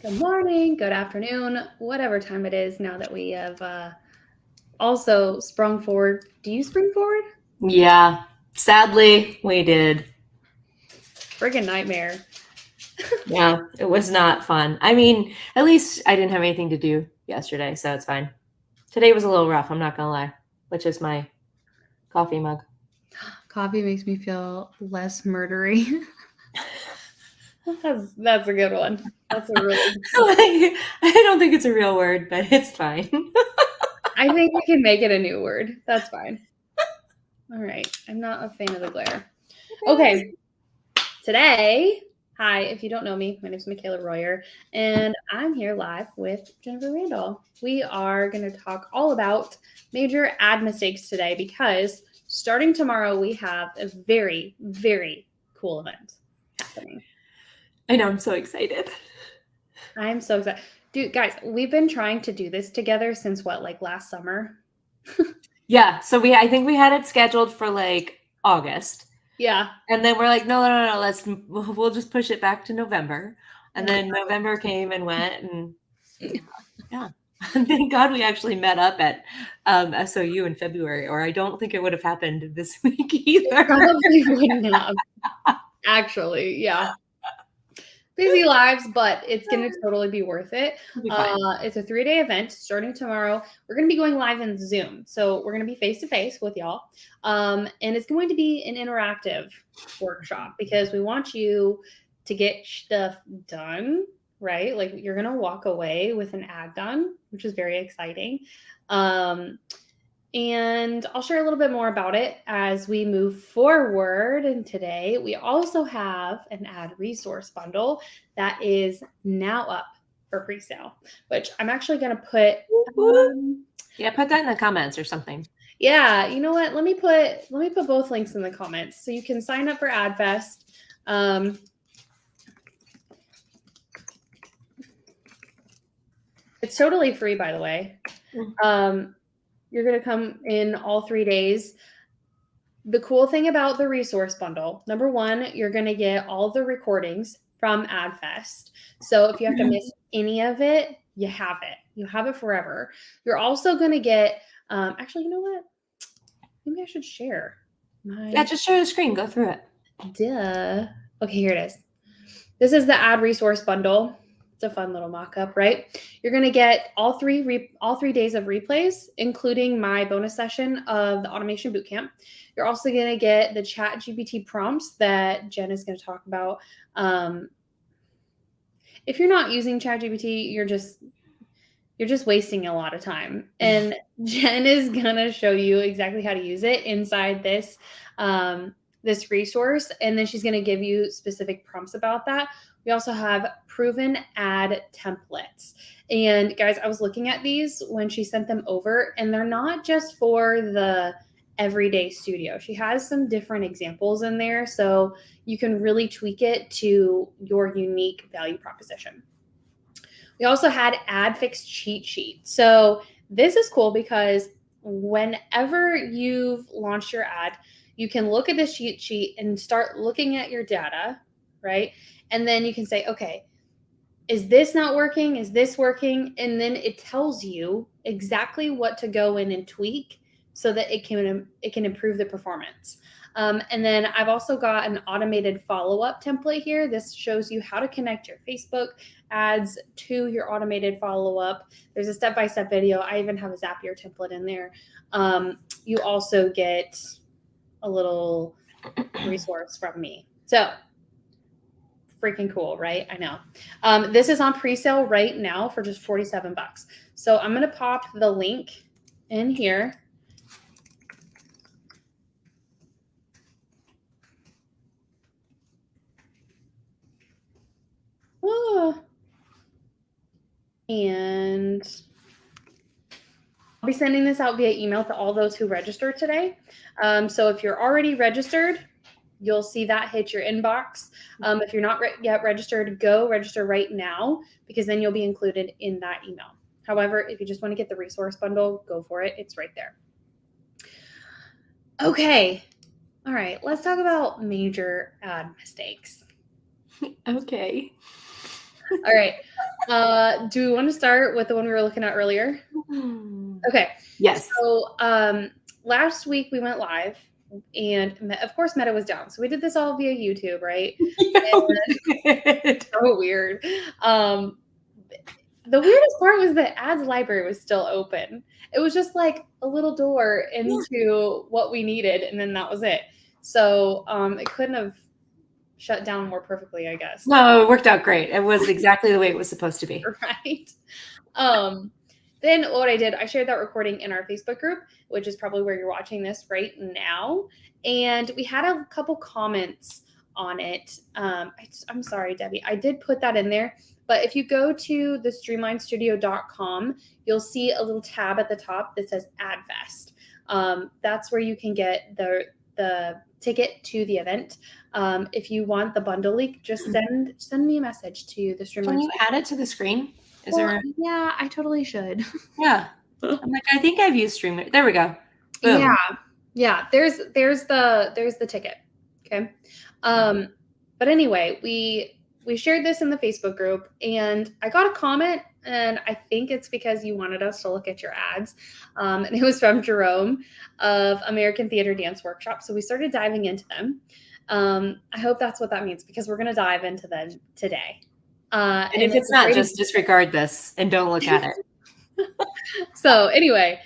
Good morning, good afternoon, whatever time it is now that we have also sprung forward. Do you spring forward? Yeah, sadly, we did. Friggin' nightmare. Yeah, it was not fun. I mean, at least I didn't have anything to do yesterday, so it's fine. Today was a little rough, I'm not gonna lie, which is my coffee mug. Coffee makes me feel less murdery. That's a good one. That's a really good one. I don't think it's a real word, but it's fine. I think we can make it a new word. That's fine. All right. I'm not a fan of the glare. Okay. Today, hi, if you don't know me, my name is Michaela Royer, and I'm here live with Jennifer Randall. We are going to talk all about major ad mistakes today because starting tomorrow, we have a very, very cool event happening. I know, I'm so excited. I'm so excited. Dude, guys, we've been trying to do this together since what, like last summer? Yeah, so I think we had it scheduled for like August. Yeah. And then we're like, no, we'll just push it back to November. And then November came and went, and yeah. Thank God we actually met up at SOU in February, or I don't think it would have happened this week either. Probably wouldn't have. Actually, yeah. Busy lives, but it's going to totally be worth it. It's a 3-day event starting tomorrow. We're going to be going live in Zoom. So we're going to be face to face with y'all. And it's going to be an interactive workshop because we want you to get stuff done, right? Like you're going to walk away with an ad done, which is very exciting. And I'll share a little bit more about it as we move forward. And today we also have an ad resource bundle that is now up for pre-sale, which I'm actually going to put. Yeah, put that in the comments or something. Yeah, you know what? Let me put both links in the comments so you can sign up for AdFest. It's totally free, by the way. You're going to come in all 3 days. The cool thing about the resource bundle, number one, you're going to get all the recordings from AdFest. So if you have to miss any of it, you have it. You have it forever. You're also going to get, actually, you know what? Maybe I should share Yeah, just share the screen. Go through it. Duh. Okay, here it is. This is the ad resource bundle. It's a fun little mock-up, right? You're going to get all three days of replays, including my bonus session of the automation bootcamp. You're also going to get the ChatGPT prompts that Jen is going to talk about. If you're not using ChatGPT, you're just wasting a lot of time. And Jen is going to show you exactly how to use it inside this this resource, and then she's going to give you specific prompts about that. We also have proven ad templates. And guys, I was looking at these when she sent them over, and they're not just for the everyday studio. She has some different examples in there, so you can really tweak it to your unique value proposition. We also had AdFix cheat sheet. So this is cool because whenever you've launched your ad, you can look at this cheat sheet and start looking at your data, right? And then you can say, okay, is this not working? Is this working? And then it tells you exactly what to go in and tweak so that it can improve the performance. And then I've also got an automated follow-up template here. This shows you how to connect your Facebook ads to your automated follow-up. There's a step-by-step video. I even have a Zapier template in there. You also get a little resource from me. So freaking cool, right? I know. This is on pre-sale right now for just $47. So I'm going to pop the link in here. Oh. And I'll be sending this out via email to all those who register today. So if you're already registered, you'll see that hit your inbox. If you're not yet registered, go register right now because then you'll be included in that email. However, if you just want to get the resource bundle, go for it. It's right there. Okay. All right. Let's talk about major ad mistakes. Okay. All right. Do we want to start with the one we were looking at earlier? Okay. Yes. So last week we went live, and of course Meta was down. So we did this all via YouTube, right? So weird. The weirdest part was the ads library was still open. It was just like a little door into what we needed, and then that was it. So it couldn't have shut down more perfectly, I guess. No, it worked out great. It was exactly the way it was supposed to be. Right. Then what I did, I shared that recording in our Facebook group, which is probably where you're watching this right now. And we had a couple comments on it. I'm sorry, Debbie. I did put that in there. But if you go to the streamlinestudio.com, you'll see a little tab at the top that says AdVest. That's where you can get the ticket to the event. If you want the bundle link, just send me a message to the Streamline. Can you add it to the screen? Yeah, I totally should. Yeah. I'm like, I think I've used Stream. There we go. Boom. Yeah. There's the ticket. Okay. But anyway, we shared this in the Facebook group, and I got a comment, and I think it's because you wanted us to look at your ads. And it was from Jerome of American Theater Dance Workshop. So we started diving into them. I hope that's what that means, because we're going to dive into them today. And if it's not, just disregard this and don't look at it. So anyway,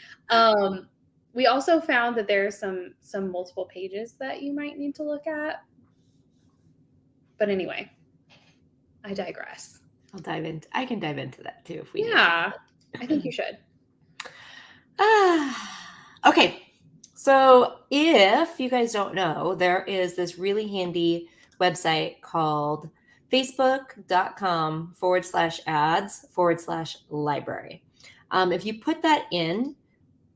we also found that there's some multiple pages that you might need to look at. But anyway, I digress. I can dive into that too if we need. I think you should. Okay. So if you guys don't know, there is this really handy website called facebook.com/ads/library. If you put that in,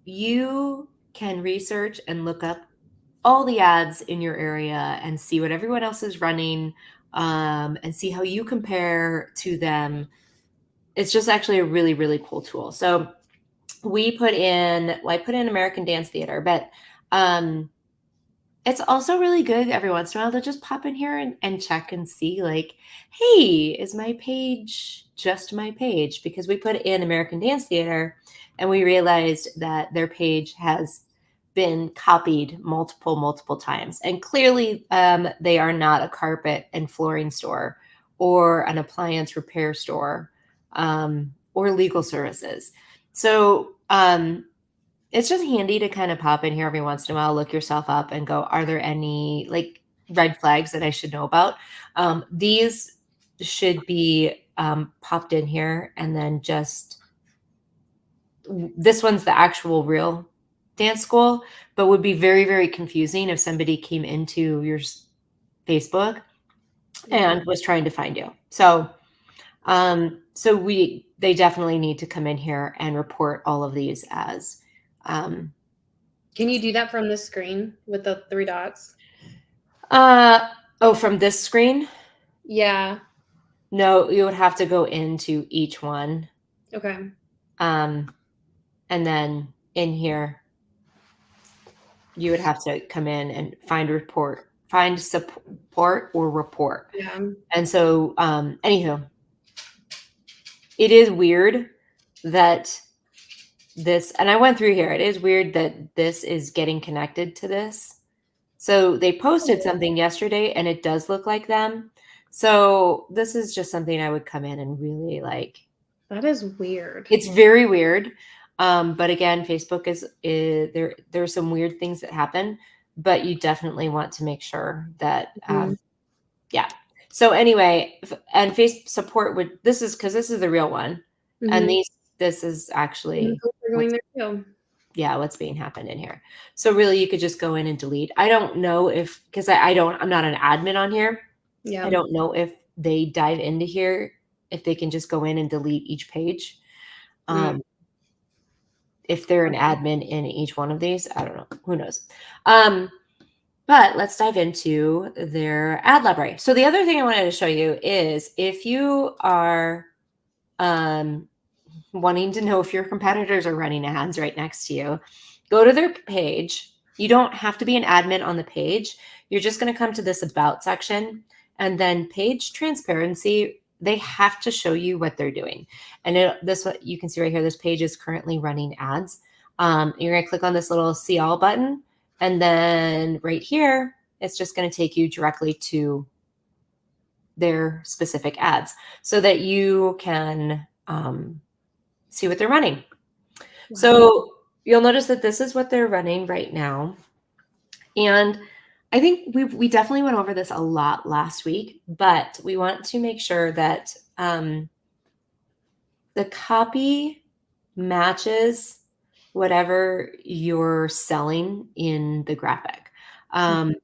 you can research and look up all the ads in your area and see what everyone else is running, and see how you compare to them. It's just actually a really, really cool tool. So I put in American Dance Theater, but it's also really good every once in a while to just pop in here and check and see, like, hey, is my page just my page? Because we put in American Dance Theater and we realized that their page has been copied multiple times. And clearly they are not a carpet and flooring store or an appliance repair store or legal services. So it's just handy to kind of pop in here every once in a while, look yourself up and go, are there any like red flags that I should know about? These should be popped in here, and then just this one's the actual real dance school, but would be very, very confusing if somebody came into your Facebook and was trying to find you. So they definitely need to come in here and report all of these as. Can you do that from this screen with the 3 dots? From this screen? Yeah. No, you would have to go into each one. Okay. And then in here, you would have to come in and find support or report. Yeah. And so, anywho, it is weird that this, and I went through here, it is weird that this is getting connected to this. So they posted something yesterday and it does look like them. So this is just something I would come in and really like. That is weird. It's very weird. But again, Facebook is there's some weird things that happen, but you definitely want to make sure that, yeah. So anyway, and Facebook support this is the real one. And this is actually going there too. Yeah, what's being happened in here. So really you could just go in and delete. I don't know if, because I'm not an admin on here. Yeah. I don't know if they dive into here, if they can just go in and delete each page. If they're an admin in each one of these, I don't know. Who knows? But let's dive into their ad library. So the other thing I wanted to show you is if you are wanting to know if your competitors are running ads right next to you, go to their page. You don't have to be an admin on the page. You're just going to come to this about section, and then page transparency they have to show you what they're doing. And this, what you can see right here, this page is currently running ads. You're going to click on this little see all button. And then right here, it's just going to take you directly to their specific ads so that you can see what they're running. Wow. So you'll notice that this is what they're running right now. And I think we definitely went over this a lot last week, but we want to make sure that the copy matches whatever you're selling in the graphic. And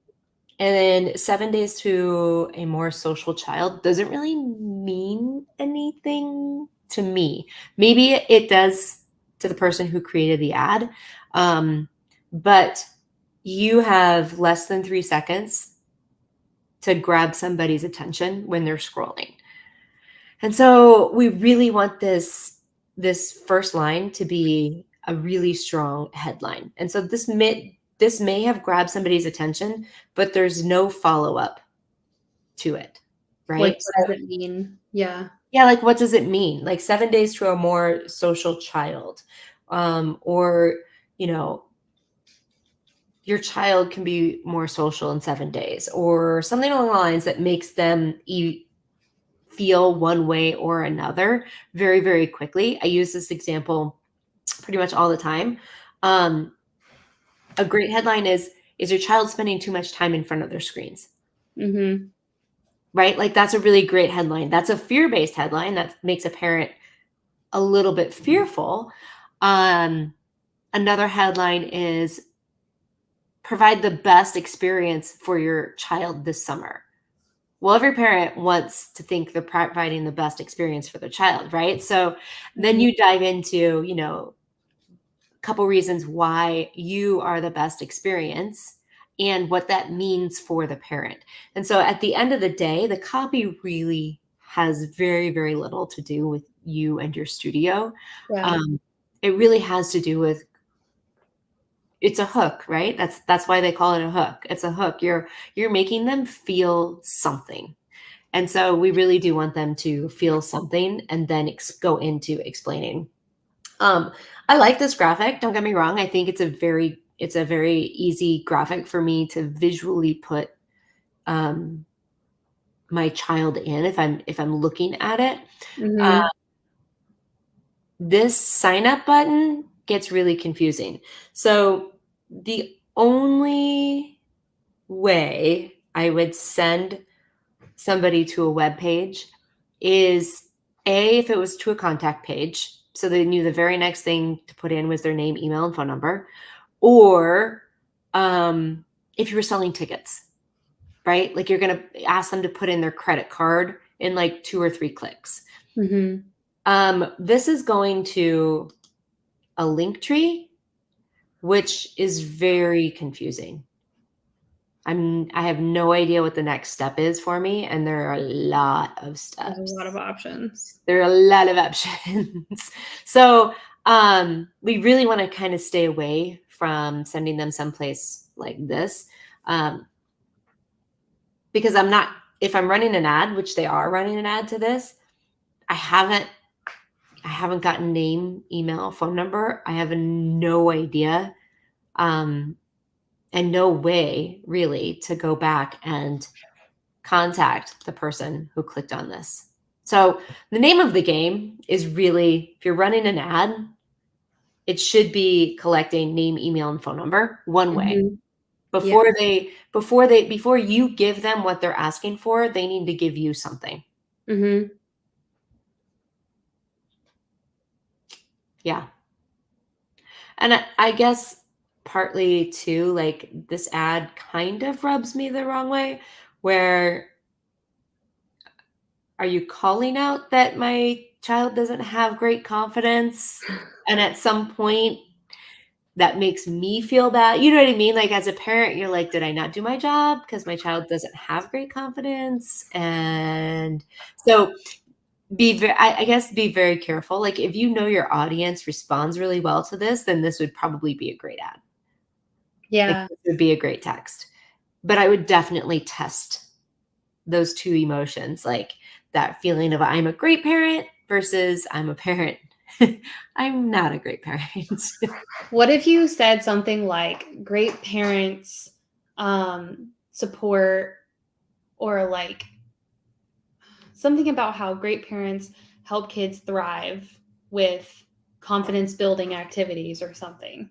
then 7 days to a more social child doesn't really mean anything to me. Maybe it does to the person who created the ad. But you have less than 3 seconds to grab somebody's attention when they're scrolling. And so we really want this first line to be a really strong headline. And so this may have grabbed somebody's attention, but there's no follow-up to it, right? Like, what does it mean? Yeah. Yeah, like what does it mean? Like 7 days to a more social child. Or, your child can be more social in 7 days, or something along the lines that makes them feel one way or another very, very quickly. I use this example pretty much all the time. A great headline is your child spending too much time in front of their screens? Mm-hmm. Right? Like that's a really great headline. That's a fear-based headline that makes a parent a little bit fearful. Another headline is provide the best experience for your child this summer. Well, every parent wants to think they're providing the best experience for their child, right? So then you dive into, a couple reasons why you are the best experience and what that means for the parent. And so at the end of the day, the copy really has very, very little to do with you and your studio. Yeah. It really has to do with, it's a hook, right? That's why they call it a hook. It's a hook. You're making them feel something. And so we really do want them to feel something and then go into explaining. I like this graphic. Don't get me wrong. I think it's a very easy graphic for me to visually put my child in if I'm looking at it. Mm-hmm. This sign up button gets really confusing. So the only way I would send somebody to a web page is if it was to a contact page, so they knew the very next thing to put in was their name, email, and phone number, or if you were selling tickets, right? Like you're going to ask them to put in their credit card in like 2 or 3 clicks. Mm-hmm. This is going to a link tree, which is very confusing. I have no idea what the next step is for me, and there are a lot of steps. There's a lot of options. There are a lot of options. So we really want to kind of stay away from sending them someplace like this, because if I'm running an ad, which they are running an ad to this, I haven't gotten name, email, phone number. I have no idea. And no way really to go back and contact the person who clicked on this. So the name of the game is really, if you're running an ad, it should be collecting name, email, and phone number one way. Before you give them what they're asking for, they need to give you something. Mm-hmm. Yeah. And I guess partly too, like this ad kind of rubs me the wrong way, where are you calling out that my child doesn't have great confidence? And at some point that makes me feel bad. You know what I mean? Like as a parent, you're like, did I not do my job because my child doesn't have great confidence? And so be very careful. Like if you know your audience responds really well to this, then this would probably be a great ad. Yeah. It would be a great text. But I would definitely test those 2 emotions. Like that feeling of I'm a great parent versus I'm a parent. I'm not a great parent. What if you said something like great parents support, or like something about how great parents help kids thrive with confidence building activities or something?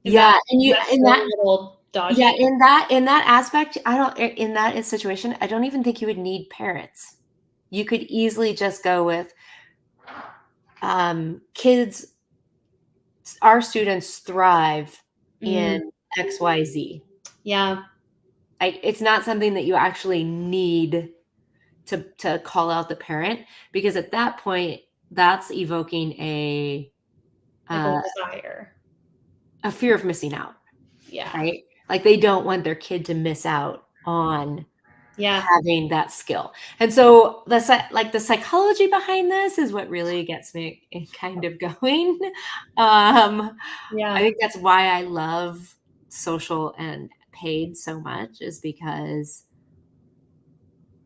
Yeah, and you That's in still that a little yeah, dodgy. in that aspect, I don't in that situation, I don't even think you would need parents. You could easily just go with kids, our students thrive Mm, in XYZ. yeah. It's not something that you actually need to call out the parent, because at that point, that's evoking Like a uh, desire. a fear of missing out, Yeah. right? Like they don't want their kid to miss out on Yeah. having that skill. And so the psychology behind this is what really gets me kind of going. I Yeah. think that's why I love social and paid so much, is because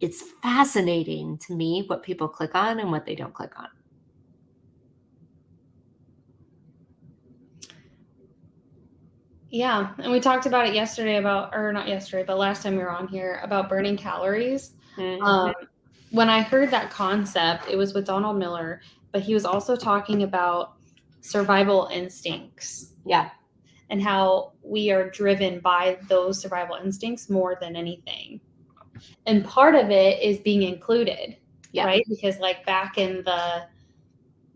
it's fascinating to me what people click on and what they don't click on. Yeah. And we talked about it yesterday about, or not yesterday, but last time we were on here about burning calories. Mhm. Um, when I heard that concept, it was with Donald Miller, but he was also talking about survival instincts Yeah. and how we are driven by those survival instincts more than anything. And part of it is being included, Yeah. right? Because, like, back in the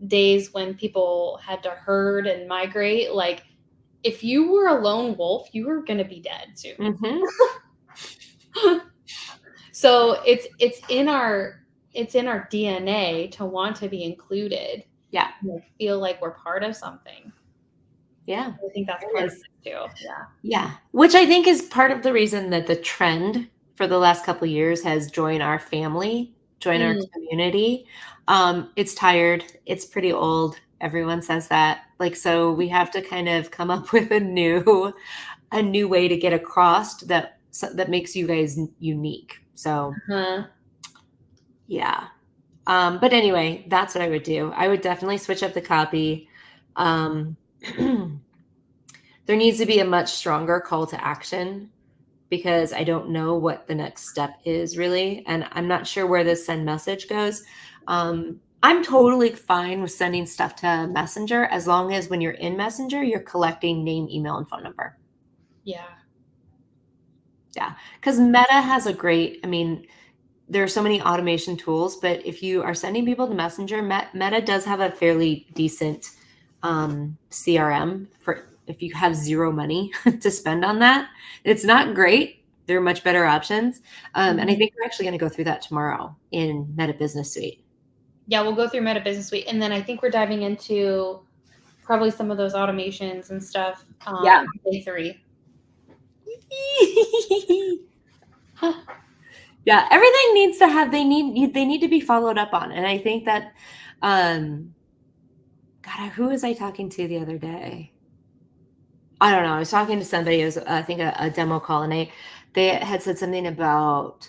days when people had to herd and migrate, like, if you were a lone wolf, you were going to be dead soon. Mhm. So it's in our DNA to want to be included. Yeah. Feel like we're part of something. Yeah. I think that's It part of is. it too. Yeah. Yeah. Which I think is part of the reason that the trend for the last couple of years has join our family, join our Mm, community. It's tired. It's pretty old. Everyone says that. Like, so we have to kind of come up with a new way to get across that makes you guys unique. So uh, yeah. But anyway, that's what I would do. I would definitely switch up the copy. Um, there needs to be a much stronger call to action, because I don't know what the next step is really. And I'm not sure where this send message goes. I'm totally fine with sending stuff to Messenger, as long as when you're in Messenger, you're collecting name, email, and phone number. yeah. Yeah. Because Meta has I mean, there are so many automation tools, but if you are sending people to Messenger, Meta does have a fairly decent CRM for if you have zero money to spend on that. It's not great. There are much better options. And I Mhm. think we're actually going to go through that tomorrow in Meta Business Suite. Yeah, we'll go through Meta Business Suite, and then I think we're diving into probably some of those automations and stuff. Yeah. Day 3. Yeah, everything needs to have they need to be followed up on. And I think that God, who was I talking to the other day? I don't know. I was talking to somebody. It was, I think, a demo call, and they had said something about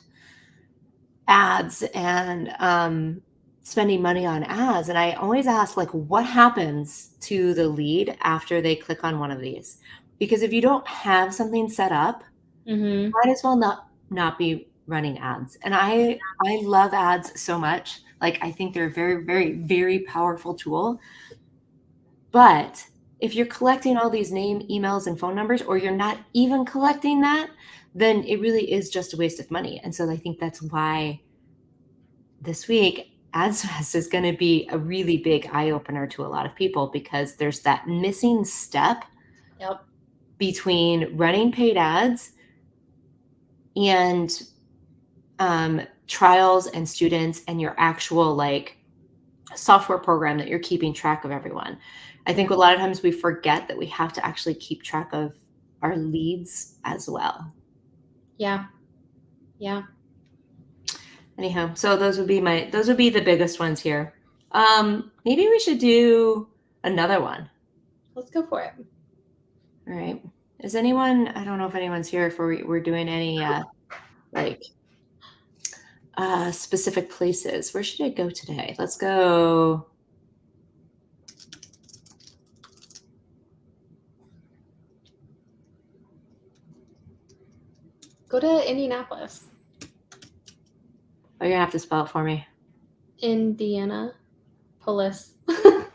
ads and spending money on ads. And I always ask, like, what happens to the lead after they click on one of these? Because if you don't have something set up, Mm-hmm. might as well not be running ads. And I love ads so much. Like, I think they're a very, very, very powerful tool. But if you're collecting all these name, emails, and phone numbers, or you're not even collecting that, then it really is just a waste of money. And so I think that's why this week, AdsFest is going to be a really big eye opener to a lot of people, because there's that missing step Yep. between running paid ads and trials and students and your actual like software program that you're keeping track of everyone. I think a lot of times we forget that we have to actually keep track of our leads as well. Yeah. Yeah. Anyhow, so those would be the biggest ones here. Maybe we should do another one. Let's go for it. All right. Is anyone, I don't know if anyone's here if we're doing any like specific places. Where should I go today? Let's go. Go to Indianapolis. Oh, you're gonna have to spell it for me. Indiana. Polis. Okay.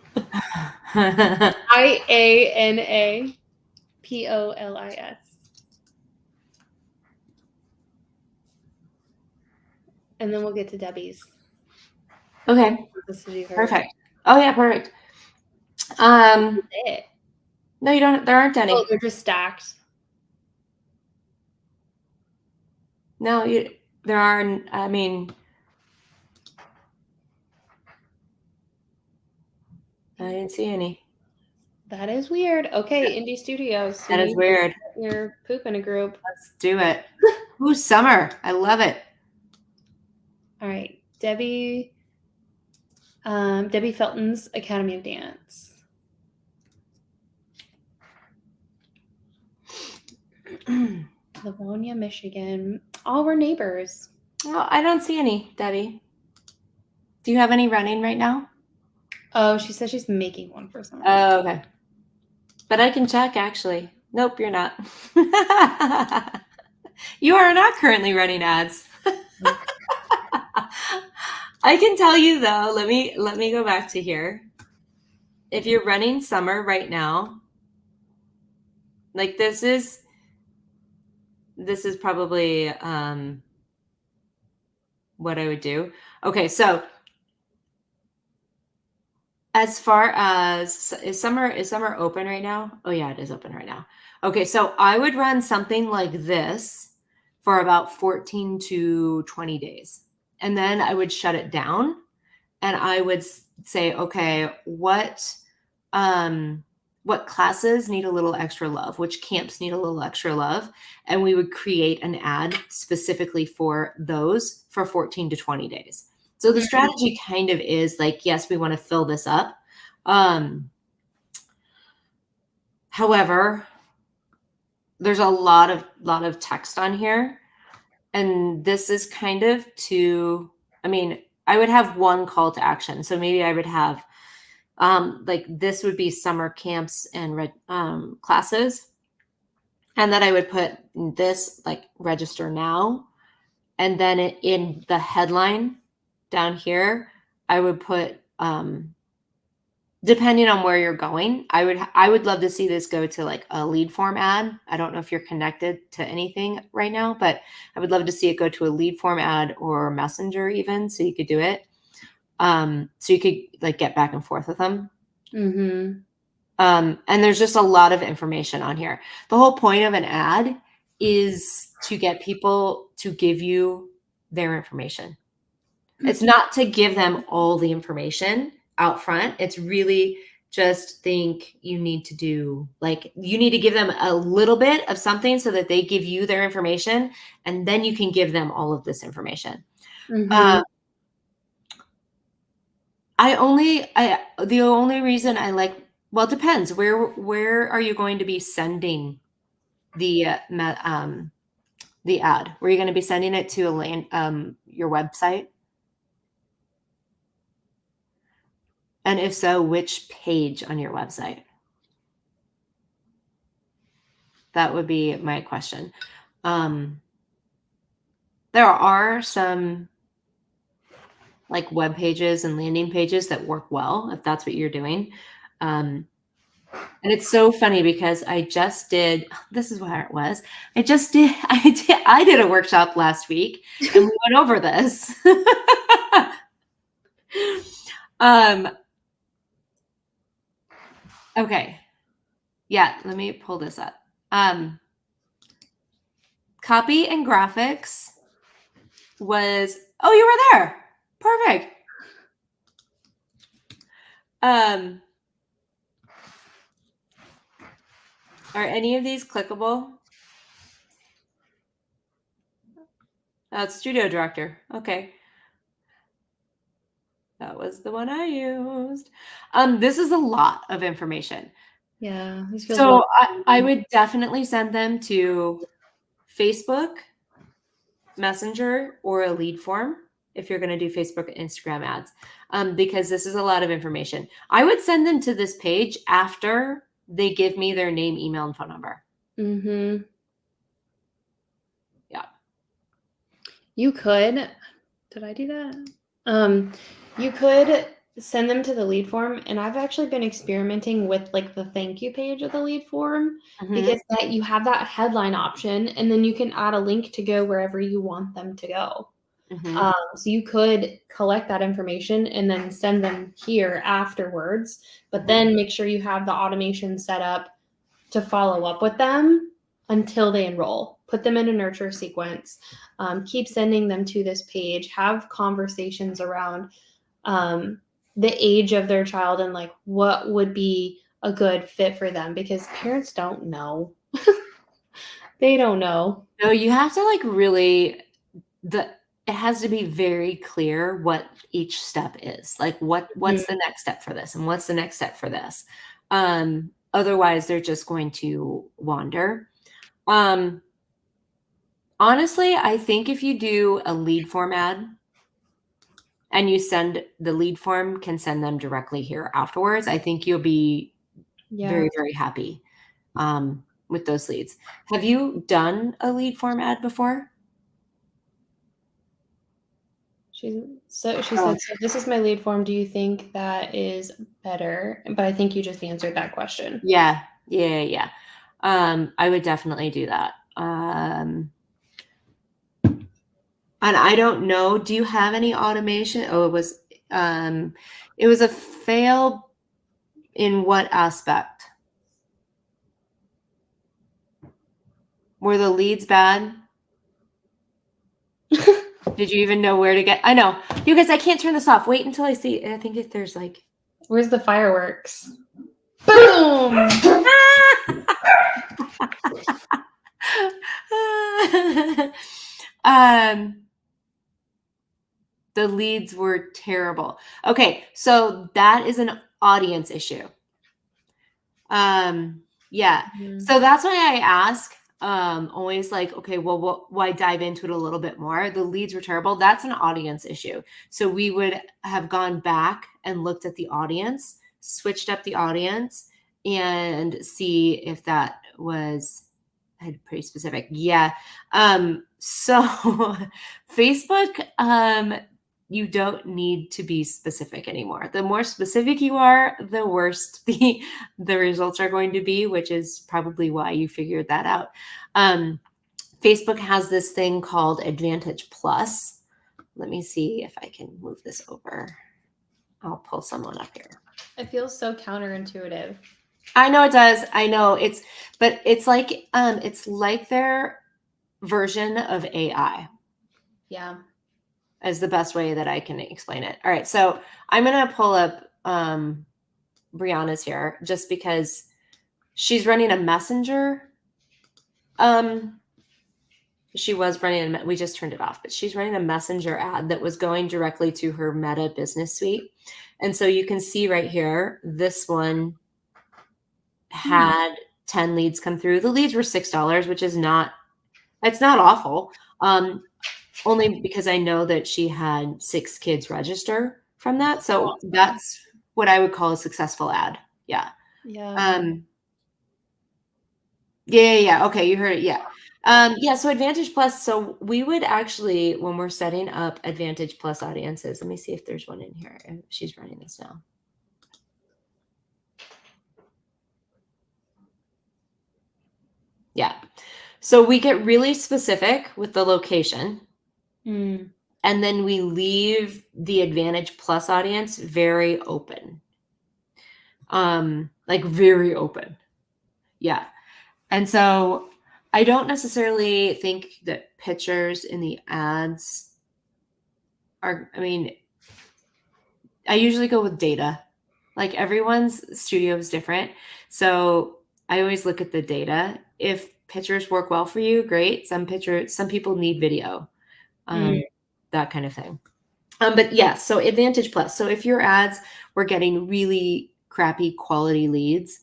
IANAPOLIS. And then we'll get to Debbie's. Perfect. Oh yeah, perfect. No, you don't. There aren't any. Oh, they're just stacked. No, there aren't. I mean, I didn't see any. That is weird. Okay, Indie Studios. That is weird. You're pooping a group. Let's do it. Ooh, summer. I love it. All right, Debbie Felton's Academy of Dance. Livonia, Michigan. All were neighbors. Well, I don't see any, Debbie. Do you have any running right now? Oh, she says she's making one for someone. Oh, okay. But I can check, actually. Nope, you're not. You are not currently running ads. I can tell you though, let me go back to here. If you're running summer right now, like this is probably what I would do. Okay, so as far as is summer open right now? Oh yeah, it is open right now. Okay, so I would run something like this for about 14 to 20 days. And then I would shut it down and I would say, okay, what classes need a little extra love, which camps need a little extra love, and we would create an ad specifically for those for 14 to 20 days. So the strategy kind of is like, yes, we want to fill this up. However, there's a lot of text on here. And this is kind of I mean, I would have one call to action. So maybe I would have, like this would be summer camps and classes. And then I would put this like register now. And then in the headline down here, I would put, depending on where you're going, I would love to see this go to like a lead form ad. I don't know if you're connected to anything right now, but I would love to see it go to a lead form ad or messenger even, so you could do it. So you could like get back and forth with them. Mm-hmm. And there's just a lot of information on here. The whole point of an ad is to get people to give you their information. It's not to give them all the information out front. It's really just think you need to do, like, you need to give them a little bit of something so that they give you their information, and then you can give them all of this information. Mm-hmm. The only reason I like, well, it depends. Where are you going to be sending the ad? Were you going to be sending it to your website? And if so, which page on your website? That would be my question. There are some like web pages and landing pages that work well if that's what you're doing. And it's so funny because I just did, this is where it was. I did a workshop last week and we went over this. Okay. Yeah, let me pull this up. Copy and graphics was, oh, you were there. Perfect. Are any of these clickable? Oh, it's Studio Director. Okay. That was the one I used. This is a lot of information. Yeah. So I would definitely send them to Facebook, Messenger, or a lead form. if you're going to do Facebook and Instagram ads, because this is a lot of information. I would send them to this page after they give me their name, email, and phone number. Mm-hmm. Yeah. You could, did I do that? You could send them to the lead form, and I've actually been experimenting with like the thank you page of the lead form because that you have that headline option, and then you can add a link to go wherever you want them to go. So you could collect that information and then send them here afterwards, but then make sure you have the automation set up to follow up with them until they enroll. Put them in a nurture sequence. Keep sending them to this page. Have conversations around the age of their child and like what would be a good fit for them, because parents don't know. They don't know. No, you have to like really it has to be very clear what each step is. Like what's the next step for this and what's the next step for this. Otherwise they're just going to wander. Honestly, I think if you do a lead form ad and you send the lead form, can send them directly here afterwards, I think you'll be very, very happy with those leads. Have you done a lead form ad before? She said, so this is my lead form. Do you think that is better? But I think you just answered that question. Yeah. I would definitely do that. And I don't know, do you have any automation? Oh, it was a fail in what aspect? Were the leads bad? Did you even know where to get? I know. You guys, I can't turn this off. Wait until I see. I think if there's like. Where's the fireworks? Boom! The leads were terrible. Okay, so that is an audience issue. Yeah. So that's why I ask always like, okay, well, why dive into it a little bit more? The leads were terrible. That's an audience issue. So we would have gone back and looked at the audience, switched up the audience, and see if that was pretty specific. Yeah. So Facebook, you don't need to be specific anymore. The more specific you are, the worse the results are going to be, which is probably why you figured that out. Facebook has this thing called Advantage Plus. Let me see if I can move this over. I'll pull someone up here. It feels so counterintuitive. I know it does. I know it's like their version of AI. Yeah. Is the best way that I can explain it. All right. So I'm going to pull up Brianna's here just because she's running a messenger. She was running, we just turned it off, but she's running a messenger ad that was going directly to her Meta Business Suite. And so you can see right here, this one had 10 leads come through. The leads were $6, which is it's not awful. Only because I know that she had 6 kids register from that. So that's what I would call a successful ad. Yeah. Yeah. Yeah. Okay. You heard it. Yeah. Yeah. So Advantage Plus. So we would actually, when we're setting up Advantage Plus audiences, let me see if there's one in here. She's running this now. Yeah. So we get really specific with the location. And then we leave the Advantage Plus audience very open. Like very open. Yeah. And so I don't necessarily think that pictures in the ads are, I usually go with data. Like everyone's studio is different. So I always look at the data. If pictures work well for you, great. Some people need video. That kind of thing. But yeah, so Advantage Plus. So if your ads were getting really crappy quality leads,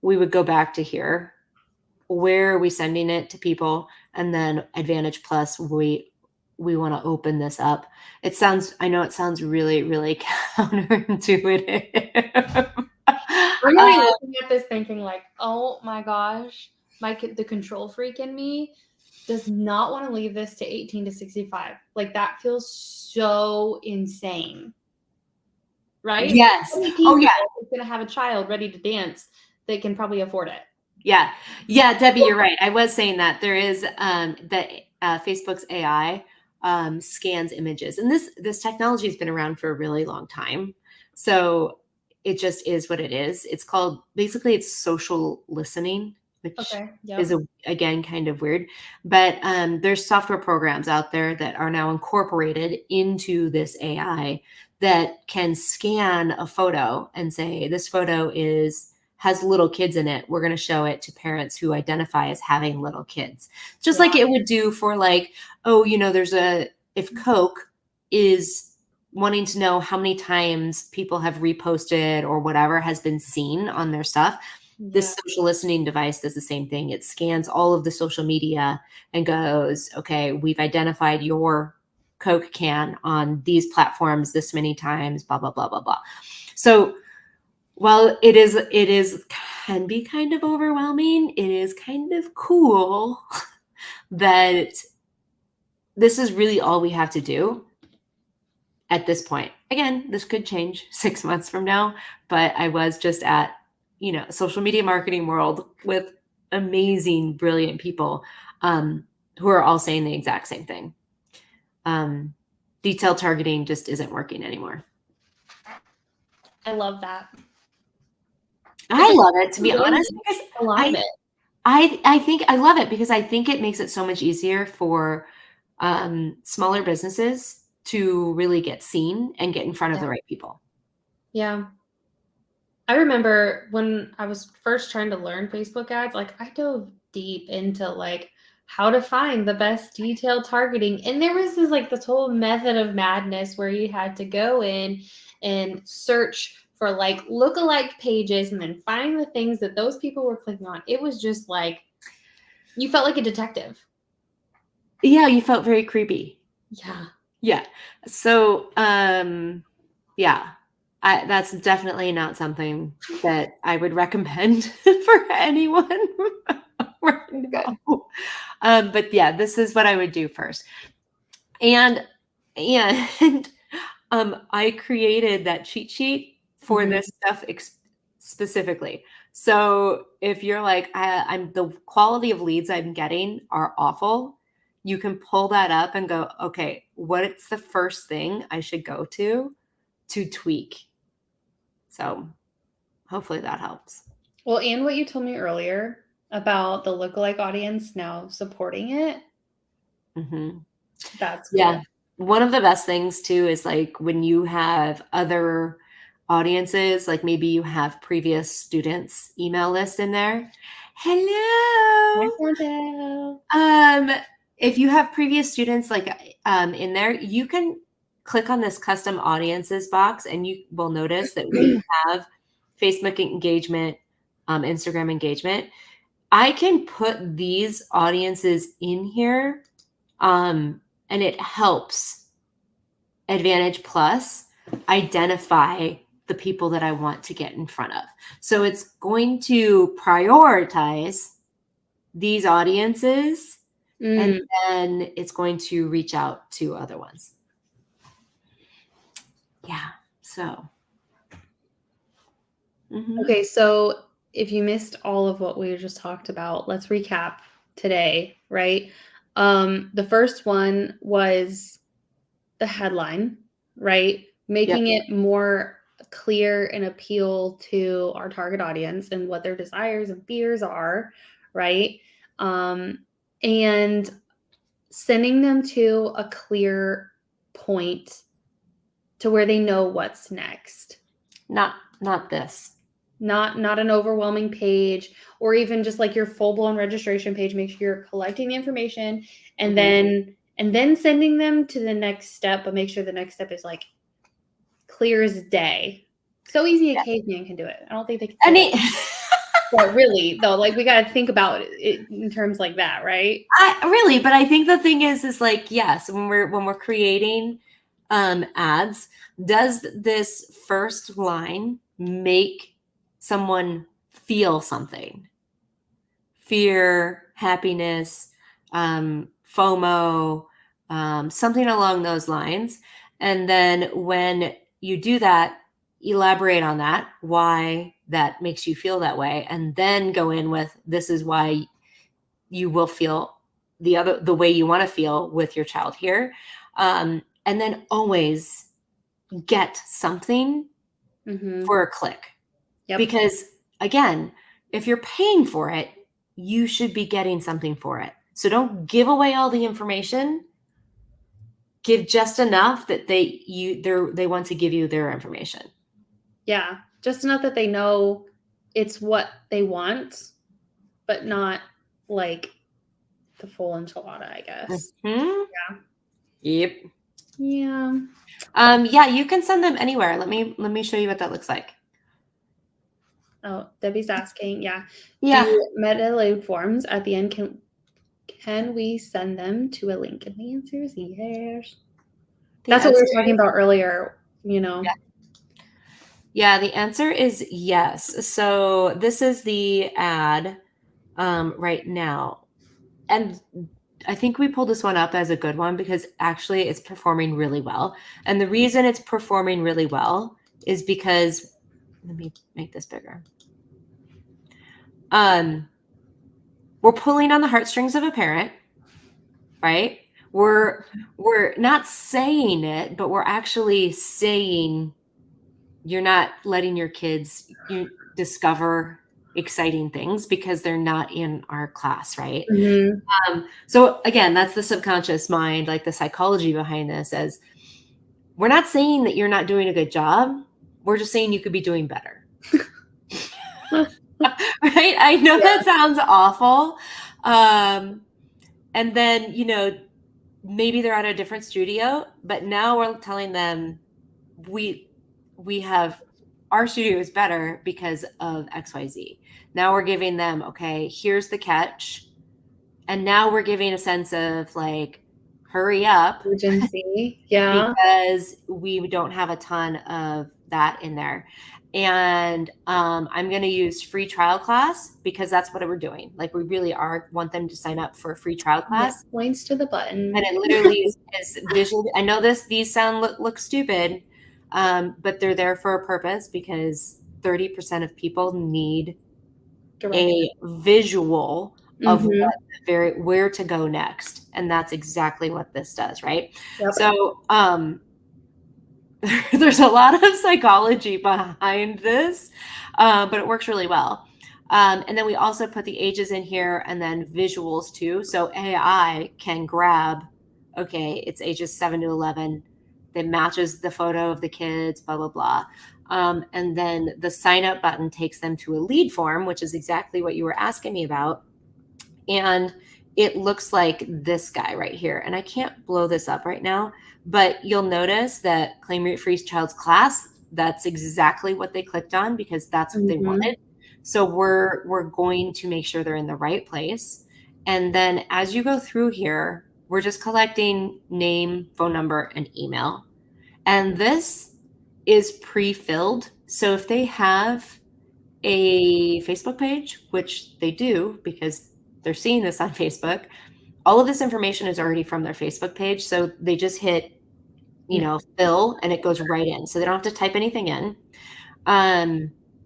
we would go back to here. Where are we sending it to people? And then Advantage Plus, we we want to open this up. I know it sounds really, really counterintuitive. I'm already looking at this thinking like, oh my gosh, the control freak in me does not want to leave this to 18 to 65. Like that feels so insane. Right? Yes. How many Oh people yeah. is going to have a child ready to dance that can probably afford it? Yeah. Yeah, Debbie, you're right. I was saying that there is Facebook's AI scans images, and this technology has been around for a really long time. So it just is what it is. It's called it's social listening, which is again kind of weird. But there's software programs out there that are now incorporated into this AI that can scan a photo and say this photo has little kids in it. We're going to show it to parents who identify as having little kids, just like it would do for like, oh, if Coke is wanting to know how many times people have reposted or whatever has been seen on their stuff. This social listening device does the same thing. It scans all of the social media and goes, okay, we've identified your Coke can on these platforms this many times, blah, blah, blah, blah, blah. So while it can be kind of overwhelming, it is kind of cool that this is really all we have to do at this point. Again, this could change 6 months from now, but I was just at, social media marketing world with amazing, brilliant people who are all saying the exact same thing. Detailed targeting just isn't working anymore. I love that. I love it, to be honest, because a lot of it. I think I love it because I think it makes it so much easier for smaller businesses to really get seen and get in front of the right people. Yeah. I remember when I was first trying to learn Facebook ads, like I dove deep into like how to find the best detailed targeting. And there was this whole method of madness where you had to go in and search for like lookalike pages and then find the things that those people were clicking on. It was just like, you felt like a detective. Yeah, you felt very creepy. Yeah. Yeah. So, yeah, that's definitely not something that I would recommend for anyone right now. But yeah, this is what I would do first. And I created that cheat sheet for this stuff specifically. So if you're like, I'm the quality of leads I'm getting are awful, you can pull that up and go, okay, what's the first thing I should go to tweak? So hopefully that helps. Well, and what you told me earlier about the lookalike audience now supporting it. Mm-hmm. That's cool. Yeah. One of the best things too is like when you have other audiences, like maybe you have previous students' email list in there. Hello. If you have previous students in there, you can click on this custom audiences box and you will notice that we have Facebook engagement, Instagram engagement. I can put these audiences in here, and it helps Advantage Plus identify the people that I want to get in front of. So it's going to prioritize these audiences, and then it's going to reach out to other ones. Yeah. So. Okay. So if you missed all of what we just talked about, let's recap today, right? The first one was the headline, right? Making it more clear and appeal to our target audience and what their desires and fears are, right? And sending them to a clear point to where they know what's next. Not this. Not an overwhelming page, or even just like your full-blown registration page. Make sure you're collecting the information and then sending them to the next step, but make sure the next step is like clear as day. So easy a caveman can do it. I don't think they can. But really, though, like, we got to think about it in terms like that, right? But I think the thing is like, yes, when we're creating ads, does this first line make someone feel something? Fear, happiness, FOMO, something along those lines. And then when you do that, elaborate on that, why that makes you feel that way, and then go in with, this is why you will feel the way you want to feel with your child here. And then always get something for a click. Yep. Because again, if you're paying for it, you should be getting something for it. So don't give away all the information. Give just enough that they want to give you their information. Yeah, just enough that they know it's what they want, but not like the full enchilada, I guess. Mm-hmm. Yeah. Yep. Yeah. Yeah, you can send them anywhere. Let me show you what that looks like. Oh, Debbie's asking. Yeah. Yeah. Do meta-load forms at the end? Can we send them to a link? And the answer is yes. That's what we were talking about earlier, you know. Yeah, the answer is yes. So this is the ad right now. And I think we pulled this one up as a good one because actually it's performing really well. And the reason it's performing really well is because, let me make this bigger. We're pulling on the heartstrings of a parent, right? We're not saying it, but we're actually saying you're not letting your kids discover exciting things because they're not in our class, right? Mm-hmm. So again, that's the subconscious mind, like the psychology behind this, as we're not saying that you're not doing a good job. We're just saying you could be doing better. Right? I know that sounds awful. And then, maybe they're at a different studio, but now we're telling them we have, our studio is better because of XYZ. Now we're giving them, okay, here's the catch. And now we're giving a sense of like, hurry up. Urgency. Yeah. Because we don't have a ton of that in there. And I'm going to use free trial class because that's what we're doing. Like we really want them to sign up for a free trial class. Yeah, points to the button. And it literally is visual. I know these look stupid, but they're there for a purpose because 30% of people need a visual of where to go next. And that's exactly what this does, right? Yep. So there's a lot of psychology behind this, but it works really well. And then we also put the ages in here and then visuals too. So AI can grab, okay, it's ages 7 to 11 that matches the photo of the kids, blah, blah, blah. And then the sign up button takes them to a lead form, which is exactly what you were asking me about. And it looks like this guy right here. And I can't blow this up right now, but you'll notice that Claim Your Free Child's class, that's exactly what they clicked on because that's what they wanted. So we're going to make sure they're in the right place. And then as you go through here, we're just collecting name, phone number, and email. And this is pre-filled. So if they have a Facebook page, which they do because they're seeing this on Facebook, all of this information is already from their Facebook page. So they just hit, fill and it goes right in. So they don't have to type anything in.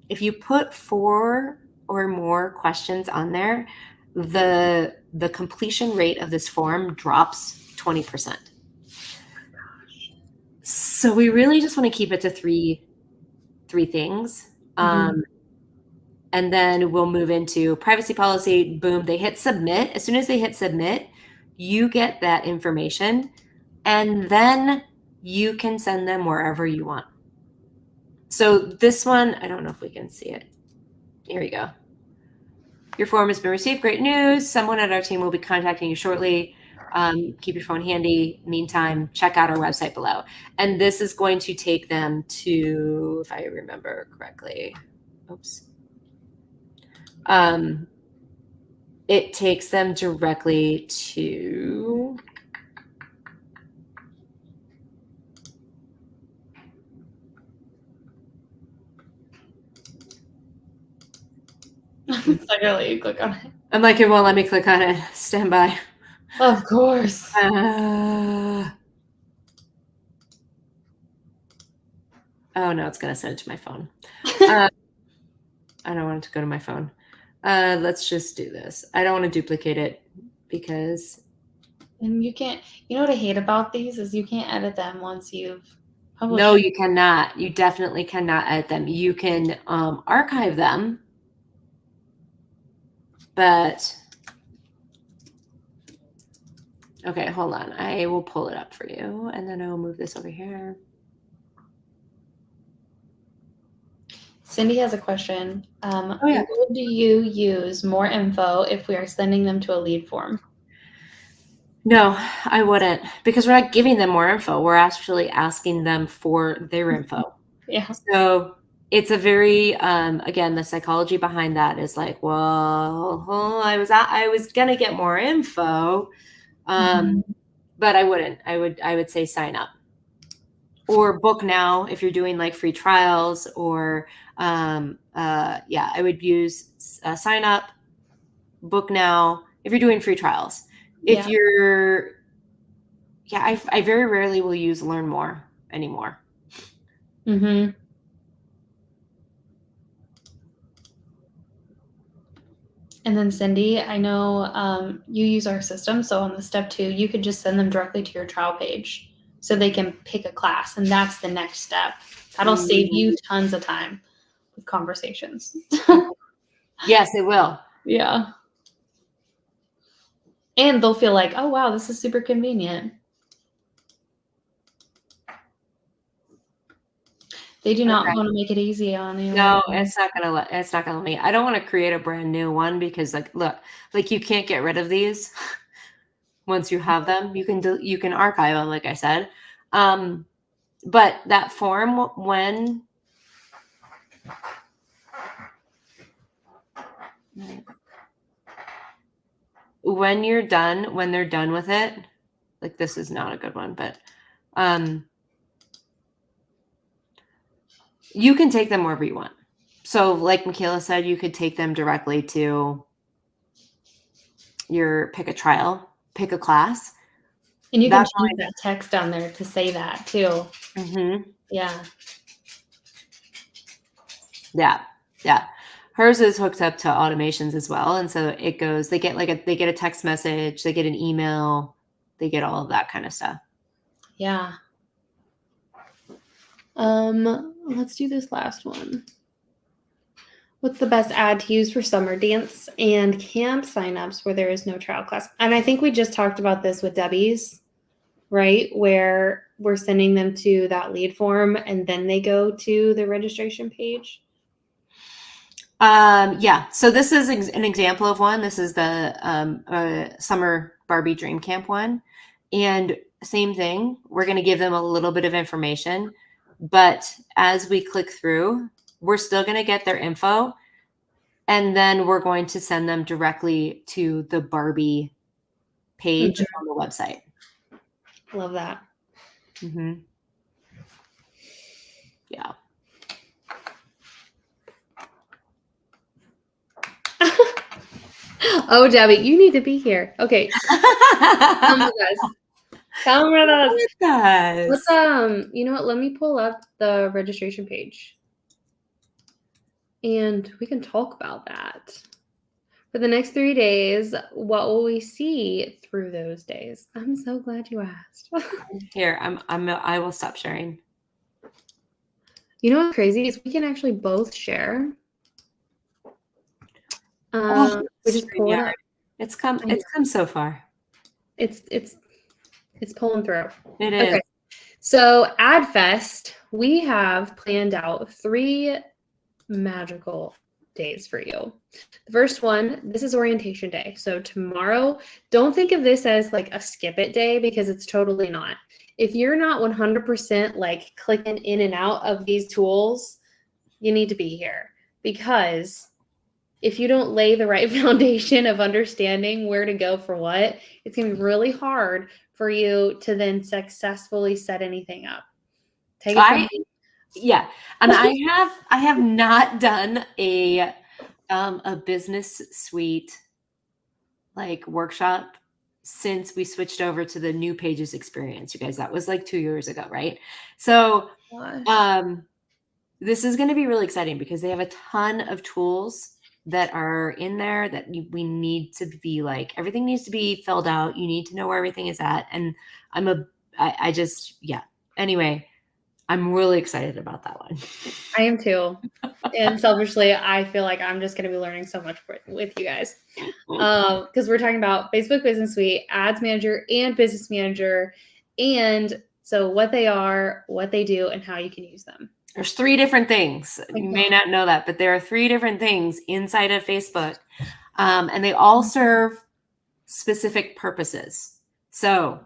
If you put 4 or more questions on there, the completion rate of this form drops 20%. So we really just want to keep it to three things. And then we'll move into privacy policy. Boom, they hit submit. As soon as they hit submit, you get that information and then you can send them wherever you want. So this one, I don't know if we can see it. Here we go. Your form has been received. Great news. Someone at our team will be contacting you shortly. Keep your phone handy. Meantime, check out our website below. And this is going to take them to, if I remember correctly, oops. it takes them directly to I'm not gonna let you click on it. I'm like, it won't let me click on it. Stand by. Of course. Oh no, it's gonna send it to my phone. I don't want it to go to my phone. Let's just do this. I don't want to duplicate it because And you can't, you know what I hate about these is you can't edit them once you've published no, it. you cannot. You definitely cannot edit them. You can archive them, but okay, hold on. I will pull it up for you, and then I will move this over here. Cindy has a question. Oh, yeah. Would you use more info if we are sending them to a lead form? No, I wouldn't, because we're not giving them more info. We're actually asking them for their info. Yeah. So it's a very, again, the psychology behind that is like, well, I was gonna get more info, but I wouldn't. I would say sign up or book now if you're doing like free trials or, yeah, I would use sign up, book now if you're doing free trials. If Yeah. you're, yeah, I very rarely will use learn more anymore. Mm-hmm. And then Cindy, I know you use our system. So on the step 2, you could just send them directly to your trial page so they can pick a class. And that's the next step. That'll save you tons of time with conversations. Yes, it will. Yeah. And they'll feel like, oh, wow, this is super convenient. They do not want to make it easy on you. No, it's not gonna let me. I don't want to create a brand new one because like look, like you can't get rid of these once you have them. You can archive them, like I said. But that form when you're done, when they're done with it, like this is not a good one, but you can take them wherever you want. So like Michaela said, you could take them directly to your pick a trial, pick a class. And you can change that text down there to say that too. Mm-hmm. Yeah. Yeah. Yeah. Hers is hooked up to automations as well. And so it goes, they get a text message, they get an email, they get all of that kind of stuff. Yeah. Let's do this last one. What's the best ad to use for summer dance and camp signups where there is no trial class? And I think we just talked about this with Debbie's, right? Where we're sending them to that lead form and then they go to the registration page. Yeah. So this is an example of one. This is the summer Barbie Dream Camp one. And same thing, we're going to give them a little bit of information, but as we click through, we're still going to get their info. And then we're going to send them directly to the Barbie page on the website. Love that. Mm-hmm. Yeah. Oh, Debbie, you need to be here. Okay. Come with us. Come with us. Let's, you know what? Let me pull up the registration page. And we can talk about that. For the next 3 days, what will we see through those days? I'm so glad you asked. Here, I will stop sharing. You know what's crazy is we can actually both share. We just pull it up. It's come so far. It's pulling through. It is. Okay. So AdFest, we have planned out 3 magical days for you. The first one, this is orientation day. So tomorrow, don't think of this as like a skip it day because it's totally not. If you're not 100% like clicking in and out of these tools, you need to be here because if you don't lay the right foundation of understanding where to go for what, it's going to be really hard for you to then successfully set anything up. Take it from me. Yeah. And I have not done a business suite like workshop since we switched over to the new Pages experience, you guys. That was like 2 years ago, right? So Gosh. this is going to be really exciting because they have a ton of tools that are in there that we need to be like, everything needs to be filled out. You need to know where everything is at. And I just, yeah. Anyway, I'm really excited about that one. I am too. And selfishly, I feel like I'm just going to be learning so much with you guys. Because we're talking about Facebook Business Suite, Ads Manager, and Business Manager. And so what they are, what they do, and how you can use them. There's 3 different things. You may not know that, but there are 3 different things inside of Facebook. And they all serve specific purposes. So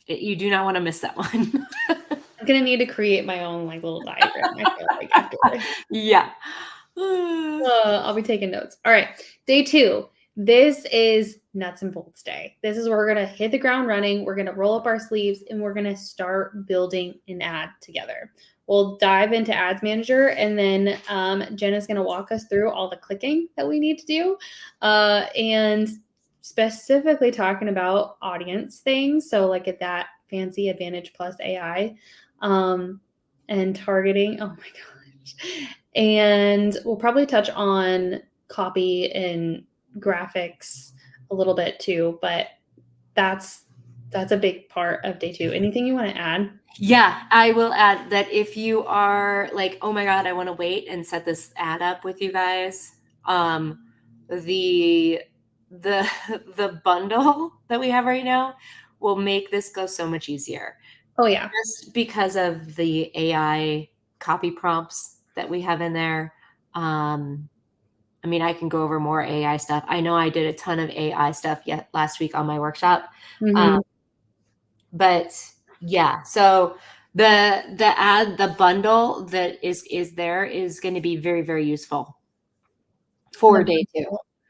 you do not want to miss that one. I'm going to need to create my own like little diagram, I feel like, afterwards. Yeah. I'll be taking notes. All right. Day 2. This is nuts and bolts day. This is where we're going to hit the ground running. We're going to roll up our sleeves and we're going to start building an ad together. We'll dive into Ads Manager, and then Jenna's going to walk us through all the clicking that we need to do, and specifically talking about audience things. So like at that fancy Advantage Plus AI, and targeting. Oh my gosh. And we'll probably touch on copy and graphics a little bit too, but that's a big part of day 2. Anything you want to add? Yeah, I will add that if you are like, oh my God, I want to wait and set this ad up with you guys. The bundle that we have right now will make this go so much easier. Oh yeah. Just because of the AI copy prompts that we have in there. I mean, I can go over more AI stuff. I know I did a ton of AI stuff last week on my workshop. Mm-hmm. But yeah, so the bundle that is there is going to be very, very useful for day 2.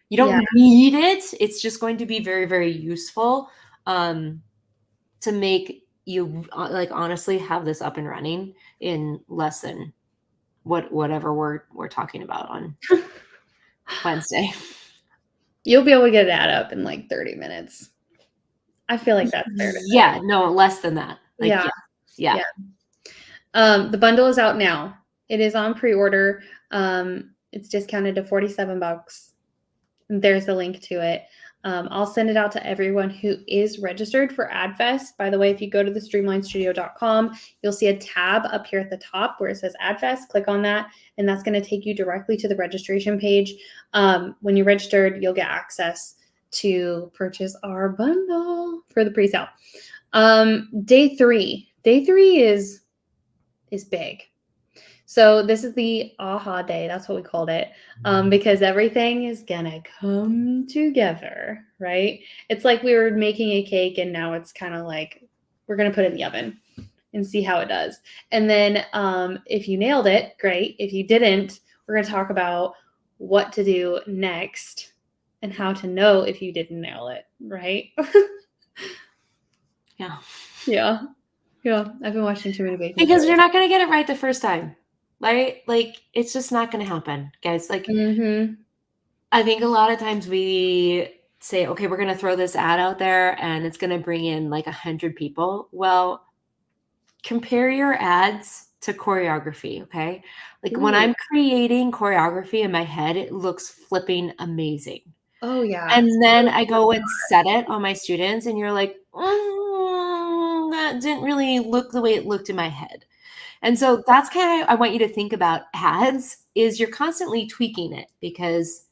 You don't need it. It's just going to be very, very useful to make you like honestly have this up and running in less than whatever we're talking about on Wednesday. You'll be able to get that up in like 30 minutes. I feel like that's fair to say. Yeah, no, less than that. Like, yeah. The bundle is out now. It is on pre-order. It's discounted to $47. There's the link to it. I'll send it out to everyone who is registered for AdFest. By the way, if you go to the streamlinestudio.com, you'll see a tab up here at the top where it says AdFest. Click on that, and that's going to take you directly to the registration page. When you're registered, you'll get access to purchase our bundle for the pre-sale. Day 3. Day 3 is big. So this is the aha day. That's what we called it, because everything is gonna come together, right? It's like we were making a cake and now it's kind of like we're gonna put it in the oven and see how it does. And then if you nailed it, great. If you didn't, we're gonna talk about what to do next and how to know if you didn't nail it, right? Yeah. I've been watching too many baking because shows. you're not gonna get it right the first time. Right? Like, it's just not going to happen, guys. Like, I think a lot of times we say, okay, we're going to throw this ad out there and it's going to bring in like 100 people. Well, compare your ads to choreography. Okay. Like when I'm creating choreography in my head, it looks flipping amazing. Oh yeah. And then I go and set it on my students and you're like, that didn't really look the way it looked in my head. And so that's kind of, I want you to think about ads is you're constantly tweaking it because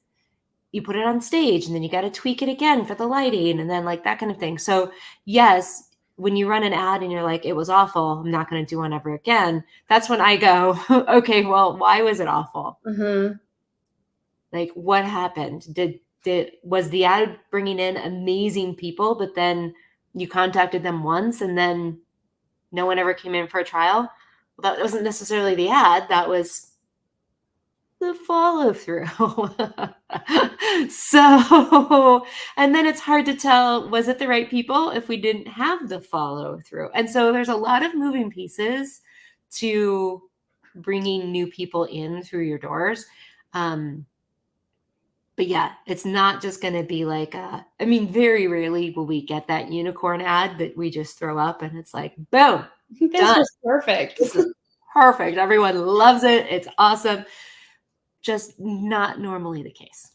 you put it on stage and then you got to tweak it again for the lighting and then like that kind of thing. So yes, when you run an ad and you're like, it was awful, I'm not going to do one ever again. That's when I go, okay, well, why was it awful? Like what happened? Was the ad bringing in amazing people, but then you contacted them once and then no one ever came in for a trial? Well, that wasn't necessarily the ad. That was the follow through. So, and then it's hard to tell, was it the right people if we didn't have the follow through? And so there's a lot of moving pieces to bringing new people in through your doors. But yeah, it's not just going to be like, I mean, very rarely will we get that unicorn ad that we just throw up and it's like, boom, This done. was perfect. This is perfect. Everyone loves it. It's awesome. Just not normally the case.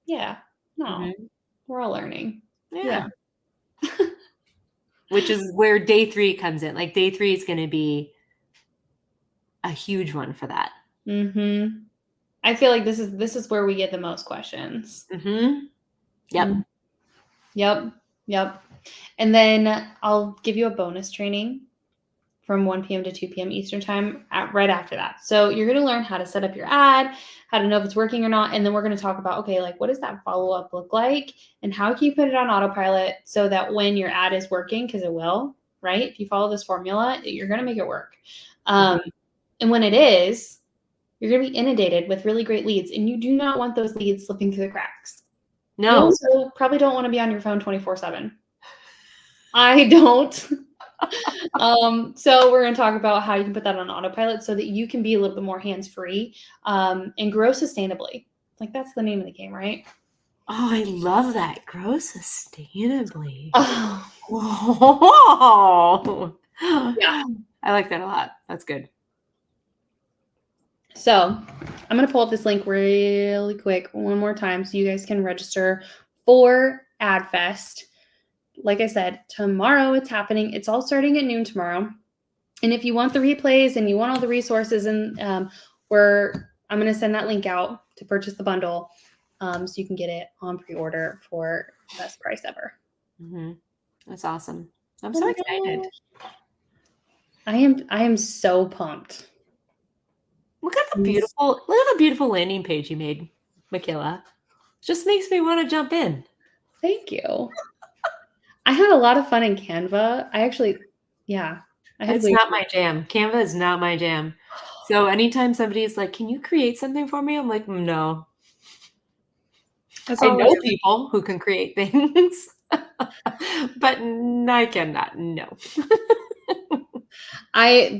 Yeah. No, Mhm. we're all learning. Yeah. Which is where day 3 comes in. Like day 3 is going to be a huge one for that. Mm-hmm. I feel like this is where we get the most questions. Mm-hmm. Yep. Yep. And then I'll give you a bonus training from 1 p.m. to 2 p.m. Eastern time right after that. So you're going to learn how to set up your ad, how to know if it's working or not. And then we're going to talk about, okay, like what does that follow-up look like? And how can you put it on autopilot so that when your ad is working, because it will, right? If you follow this formula, you're going to make it work. And when it is, you're going to be inundated with really great leads. And you do not want those leads slipping through the cracks. No. You also probably don't want to be on your phone 24/7. I don't. So we're going to talk about how you can put that on autopilot so that you can be a little bit more hands-free and grow sustainably. Like that's the name of the game, right? Oh, I love that. Grow sustainably. Oh. Whoa. Yeah. I like that a lot. That's good. So I'm going to pull up this link really quick one more time so you guys can register for AdFest. Like I said, tomorrow it's happening. It's all starting at noon tomorrow. And if you want the replays and you want all the resources, and I'm going to send that link out to purchase the bundle so you can get it on pre-order for the best price ever. Mm-hmm. That's awesome. I'm so excited. I am so pumped. Look at the beautiful landing page you made, Michaela. Just makes me want to jump in. Thank you. I had a lot of fun in Canva. It's not my jam. Canva is not my jam. So anytime somebody is like, can you create something for me? I'm like, no. I know people who can create things, but I cannot. No. I've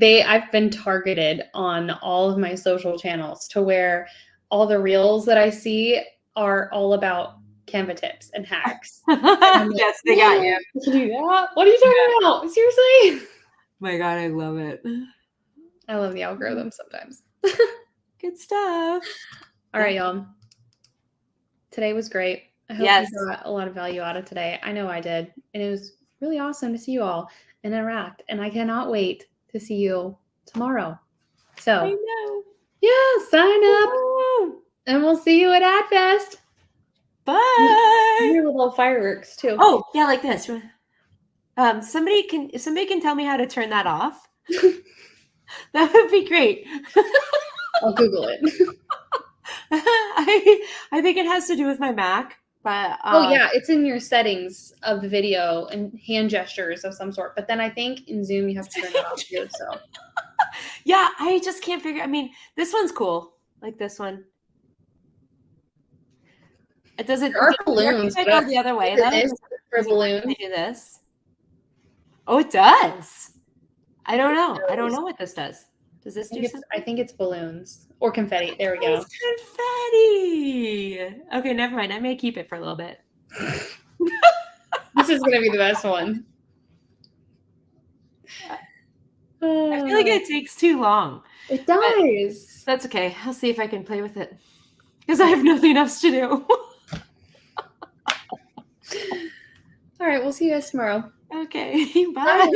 been targeted on all of my social channels to where all the reels that I see are all about Canva tips and hacks. And yes, they got you. You can do that? What are you talking about? Seriously? My God, I love it. I love the algorithm sometimes. Good stuff. All right, y'all. Today was great. I hope you got a lot of value out of today. I know I did. And it was really awesome to see you all and interact. And I cannot wait to see you tomorrow. So, I know. Yeah, sign up. Woo! And we'll see you at AdFest. Bye. Your little fireworks too. Oh, yeah, like this. Somebody can tell me how to turn that off. That would be great. I'll Google it. I think it has to do with my Mac, but yeah, it's in your settings of the video and hand gestures of some sort. But then I think in Zoom you have to turn it off too. So yeah, I just can't figure. I mean, this one's cool, like this one. It doesn't. There are balloons. I go the other way. For balloons. Do this. Oh, it does. I don't know. I don't know what this does. Does this do something? I think it's balloons or confetti. There we go. It's confetti. Okay, never mind. I may keep it for a little bit. This is going to be the best one. I feel like it takes too long. It does. That's okay. I'll see if I can play with it because I have nothing else to do. All right. We'll see you guys tomorrow. Okay. Bye.